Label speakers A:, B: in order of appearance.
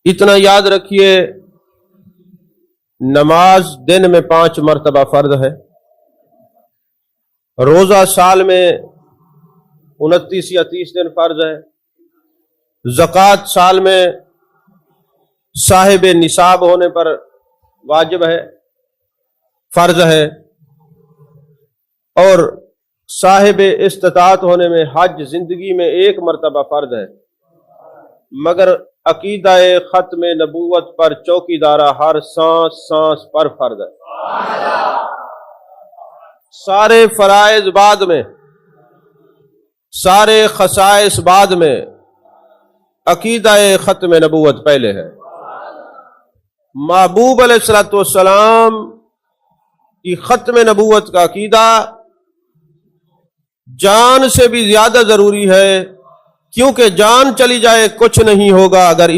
A: اتنا یاد رکھیے، نماز دن میں 5 مرتبہ فرض ہے، روزہ سال میں 29 یا 30 دن فرض ہے، زکوٰۃ سال میں صاحب نصاب ہونے پر واجب ہے، فرض ہے، اور صاحب استطاعت ہونے میں حج زندگی میں 1 مرتبہ فرض ہے، مگر عقیدہ ختم نبوت پر چوکیدارہ ہر سانس سانس پر فرض ہے۔ سارے فرائض بعد میں، سارے خصائص بعد میں، عقیدہ ختم نبوت پہلے ہے۔ محبوب علیہ الصلوۃ والسلام کی ختم نبوت کا عقیدہ جان سے بھی زیادہ ضروری ہے، کیونکہ جان چلی جائے کچھ نہیں ہوگا اگر